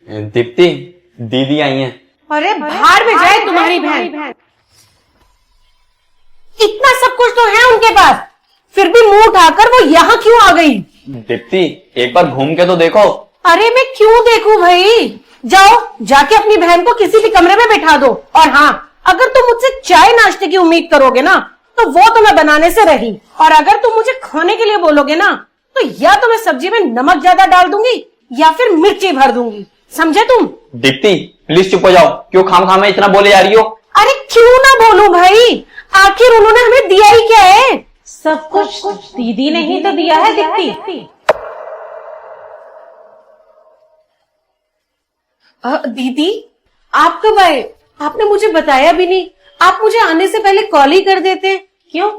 दीप्ति, दीदी आई हैं। अरे भाड़ में जाए तुम्हारी बहन। इतना सब कुछ तो है उनके पास, फिर भी मुंह उठाकर वो यहाँ क्यों आ गई? दीप्ति, एक बार घूम के तो देखो। अरे मैं क्यों देखूं भाई? जाओ जाके अपनी बहन को किसी भी कमरे में बैठा दो। और हाँ, अगर तुम मुझसे चाय नाश्ते की उम्मीद करोगे ना, तो वो तो मैं बनाने से रही। और अगर तुम मुझे खाने के लिए बोलोगे ना, तो या तो मैं सब्जी में नमक ज्यादा डाल दूंगी या फिर मिर्ची भर दूंगी, समझे तुम? दीप्ति, प्लीज चुप हो जाओ। क्यों खाम में इतना बोले जा रही हो? अरे क्यों ना बोलूं भाई, आखिर उन्होंने हमें दिया ही क्या है? सब कुछ दीदी ने ही तो दिया है दीप्ति। दीदी, आप कब आए? आपने मुझे बताया भी नहीं। आप मुझे आने से पहले कॉल ही कर देते। क्यों?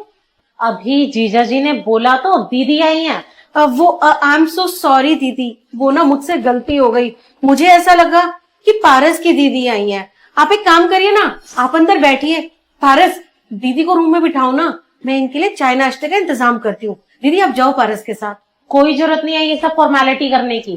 अभी जीजा जी ने बोला तो दीदी आई हैं। आई एम सो सॉरी दीदी, वो ना मुझसे गलती हो गई। मुझे ऐसा लगा कि पारस की दीदी आई हैं। आप एक काम करिए ना, आप अंदर बैठिए। पारस, दीदी को रूम में बिठाओ ना, मैं इनके लिए चाय नाश्ते का इंतजाम करती हूँ। दीदी आप जाओ पारस के साथ। कोई जरूरत नहीं है ये सब फॉर्मेलिटी करने की।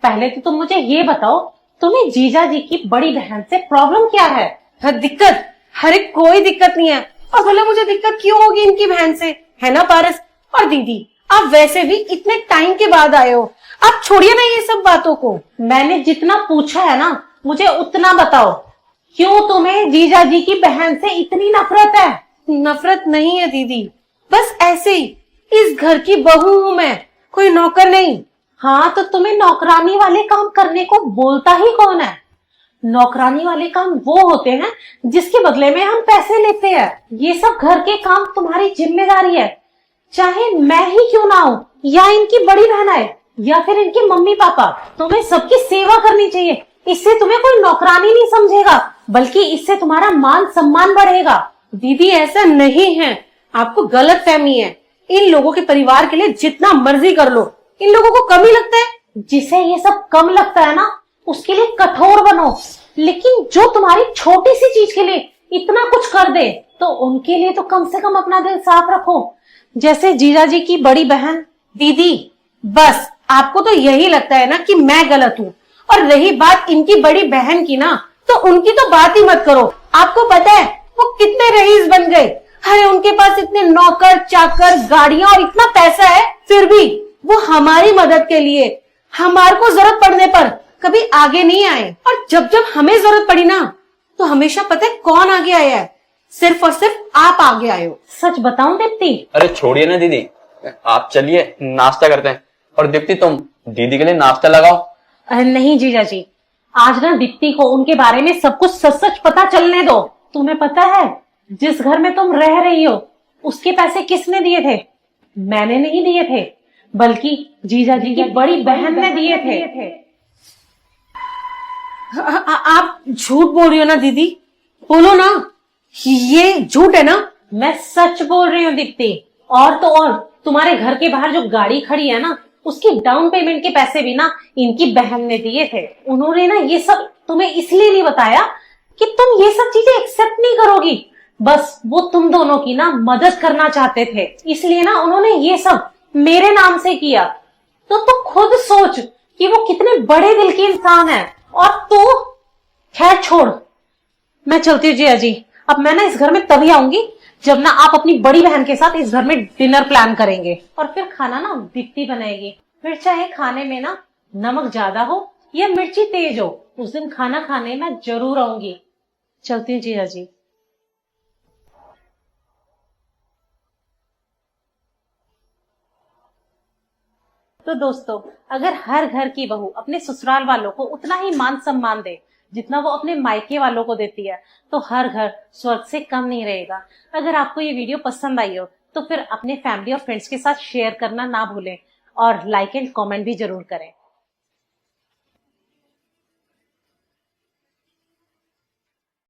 पहले तो तुम मुझे ये बताओ, तुम्हें जीजा जी की बड़ी बहन से प्रॉब्लम क्या है? दिक्कत? अरे कोई दिक्कत नहीं है। और भला मुझे दिक्कत क्यों होगी इनकी बहन से, है ना पारस? और दीदी, आप वैसे भी इतने टाइम के बाद आए हो, आप छोड़िए ना ये सब बातों को। मैंने जितना पूछा है ना, मुझे उतना बताओ। क्यों तुम्हें जीजा जी की बहन से इतनी नफरत है? नफरत नहीं है दीदी, बस ऐसे ही। इस घर की बहू हूं मैं, कोई नौकर नहीं। हाँ, तो तुम्हें नौकरानी वाले काम करने को बोलता ही कौन है? नौकरानी वाले काम वो होते हैं जिसके बदले में हम पैसे लेते हैं। ये सब घर के काम तुम्हारी जिम्मेदारी है। चाहे मैं ही क्यों ना हूं, या इनकी बड़ी बहन आए, या फिर इनके मम्मी पापा, तुम्हें सबकी सेवा करनी चाहिए। इससे तुम्हें कोई नौकरानी नहीं समझेगा, बल्कि इससे तुम्हारा मान सम्मान बढ़ेगा। दीदी ऐसा नहीं है, आपको गलत फहमी है। इन लोगों के परिवार के लिए जितना मर्जी कर लो, इन लोगों को कम ही लगता है। जिसे ये सब कम लगता है ना, उसके लिए कठोर बनो। लेकिन जो तुम्हारी छोटी सी चीज के लिए इतना कुछ कर दे, तो उनके लिए तो कम से कम अपना दिल साफ रखो। जैसे जीजा जी की बड़ी बहन। दीदी बस, आपको तो यही लगता है ना कि मैं गलत हूँ। और रही बात इनकी बड़ी बहन की ना, तो उनकी तो बात ही मत करो। आपको पता है वो कितने रईस बन गए। अरे उनके पास इतने नौकर चाकर, गाड़ियां और इतना पैसा है, फिर भी वो हमारी मदद के लिए, हमारे को जरूरत पड़ने पर कभी आगे नहीं आए। और जब जब हमें जरूरत पड़ी ना, तो हमेशा पता है कौन आगे आया है? सिर्फ और सिर्फ आप आगे आए हो। सच बताऊं दीप्ति? अरे छोड़िए ना दीदी, आप चलिए नाश्ता करते हैं। और दीप्ति, तुम दीदी के लिए नाश्ता लगाओ। नहीं जीजा जी, आज ना दीप्ति को उनके बारे में सब कुछ सच सच पता चलने दो। तुम्हें पता है, जिस घर में तुम रह रही हो, उसके पैसे किसने दिए थे? मैंने नहीं दिए थे, बल्कि जीजा जी की बड़ी बहन ने दिए थे। आप झूठ बोल रही हो ना दीदी? बोलो ना, ये झूठ है ना? मैं सच बोल रही हूँ दीप्ति। और तो और, तुम्हारे घर के बाहर जो गाड़ी खड़ी है ना, उसकी डाउन पेमेंट के पैसे भी ना इनकी बहन ने दिए थे। उन्होंने ना ये सब तुम्हें इसलिए नहीं बताया कि तुम ये सब चीजें एक्सेप्ट नहीं करोगी। बस वो तुम दोनों की ना मदद करना चाहते थे, इसलिए ना उन्होंने ये सब मेरे नाम से किया। तो तू खुद सोच कि वो कितने बड़े दिल के इंसान है। और तू, खैर छोड़, मैं चलती हूँ जिया जी। अब मैं ना इस घर में तभी आऊंगी जब ना आप अपनी बड़ी बहन के साथ इस घर में डिनर प्लान करेंगे, और फिर खाना ना दीप्ति बनाएगी। फिर चाहे खाने में ना नमक ज्यादा हो या मिर्ची तेज हो, उस दिन खाना खाने मैं जरूर आऊंगी। चलती हूँ जिया जी। तो दोस्तों, अगर हर घर की बहू अपने ससुराल वालों को उतना ही मान सम्मान दे जितना वो अपने मायके वालों को देती है, तो हर घर स्वर्ग से कम नहीं रहेगा। अगर आपको ये वीडियो पसंद आई हो, तो फिर अपने फैमिली और फ्रेंड्स के साथ शेयर करना ना भूलें, और लाइक एंड कमेंट भी जरूर करें।